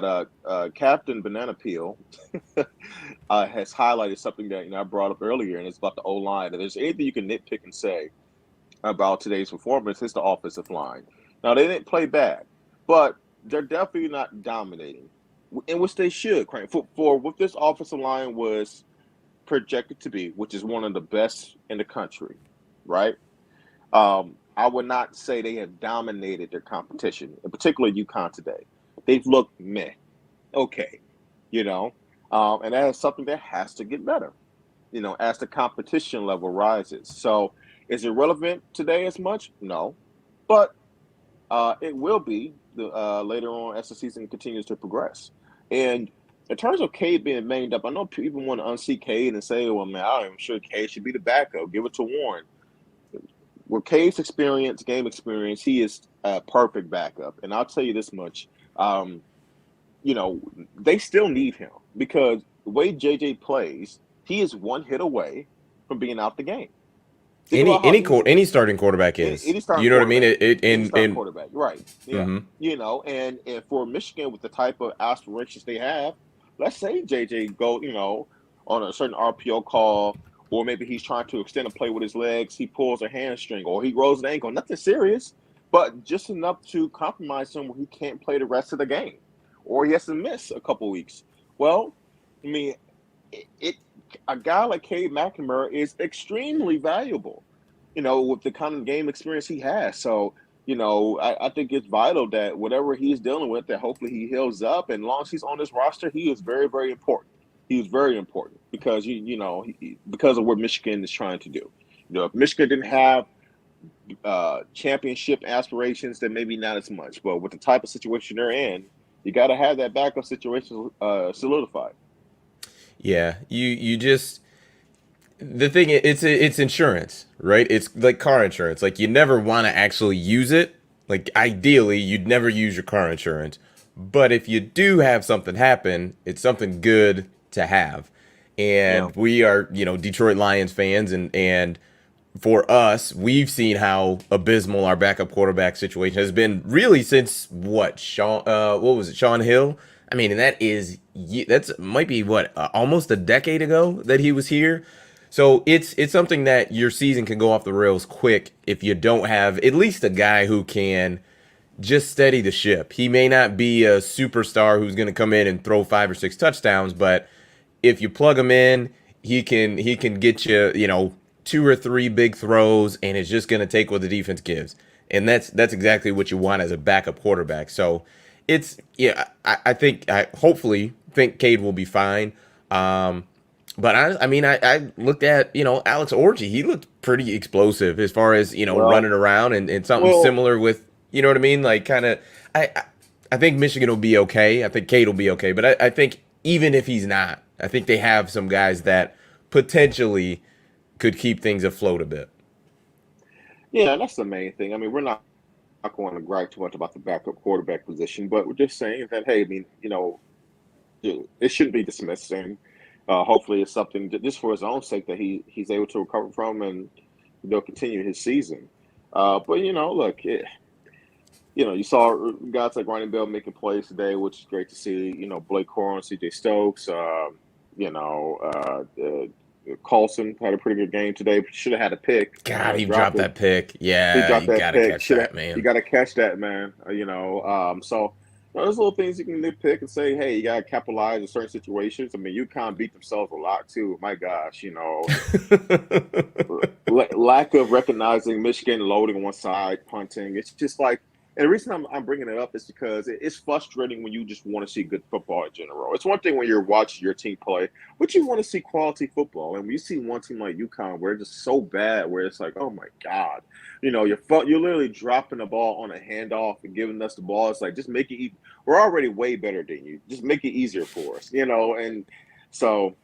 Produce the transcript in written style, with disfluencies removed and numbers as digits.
but Captain Banana Peel has highlighted something that I brought up earlier, and it's about the O line. And there's anything you can nitpick and say about today's performance, it's the offensive line. Now they didn't play bad, but they're definitely not dominating, in which they should. Crank. For what this offensive line was projected to be, which is one of the best in the country, right? I would not say they have dominated their competition, in particular UConn today. They've looked meh, okay, you know, and that is something that has to get better, as the competition level rises. So, is it relevant today as much? No, but it will be later on as the season continues to progress. And in terms of Cade being banged up, I know people want to unseat Cade and say, "Well, man, I'm sure Cade should be the backup. Give it to Warren." With Cade's experience, game experience, he is a perfect backup. And I'll tell you this much: um, they still need him because the way JJ plays, he is one hit away from being out the game. Think about how easy Any starting quarterback is. any starting You know what I mean? quarterback, It any starting and quarterback, right? Yeah, mm-hmm. and for Michigan with the type of aspirations they have, let's say JJ go, on a certain RPO call, or maybe he's trying to extend a play with his legs, he pulls a hamstring, or he rolls an ankle, nothing serious, but just enough to compromise him where he can't play the rest of the game, or he has to miss a couple weeks. Well, I mean, it a guy like Cade McNamara is extremely valuable, with the kind of game experience he has. So, I think it's vital that whatever he's dealing with, that hopefully he heals up. And as long as he's on this roster, he is very, very important. He is very important because because of what Michigan is trying to do. If Michigan didn't have championship aspirations, then maybe not as much. But with the type of situation they're in, you got to have that backup situation solidified. Yeah, you just the thing it's insurance, right? It's like car insurance. Like you never want to actually use it. Like ideally, you'd never use your car insurance. But if you do have something happen, it's something good to have. Yeah. And we are, Detroit Lions fans and for us, we've seen how abysmal our backup quarterback situation has been really since what was it, Sean Hill? I mean, and that's might be what almost a decade ago that he was here. So it's something that your season can go off the rails quick if you don't have at least a guy who can just steady the ship. He may not be a superstar who's going to come in and throw 5 or 6 touchdowns, but if you plug him in, he can get you, 2 or 3 big throws, and it's just going to take what the defense gives. And that's exactly what you want as a backup quarterback. So it's I hopefully think Cade will be fine. But I looked at Alex Orji. He looked pretty explosive as far as Well, running around and something well, similar with what I mean. Like kind of I think Michigan will be okay. I think Cade will be okay. But I think even if he's not, I think they have some guys that potentially could keep things afloat a bit. yeah, that's the main thing. I mean, we're not going to gripe too much about the backup quarterback position, but we're just saying that, hey, I mean, it shouldn't be dismissed, and hopefully it's something just for his own sake that he's able to recover from, and they'll continue his season. But look, you saw guys like Ryan Bell making plays today, which is great to see. Blake Corum, C.J. Stokes, Carlson had a pretty good game today. Should have had a pick, God, he dropped dropped it. that pick. He Yeah, dropped you that gotta pick. catch Should have. that, You man. got to catch that, man. So there's little things you can nitpick and say, hey, you got to capitalize in certain situations. I mean, UConn beat themselves a lot too. My gosh, lack of recognizing Michigan loading on one side, punting. It's just like, and the reason I'm bringing it up is because it's frustrating when you just want to see good football in general. It's one thing when you're watching your team play, but you want to see quality football. And when you see one team like UConn where it's just so bad, where it's like, oh my God, you're literally dropping the ball on a handoff and giving us the ball. It's like, just make it. We're already way better than you. Just make it easier for us, And so.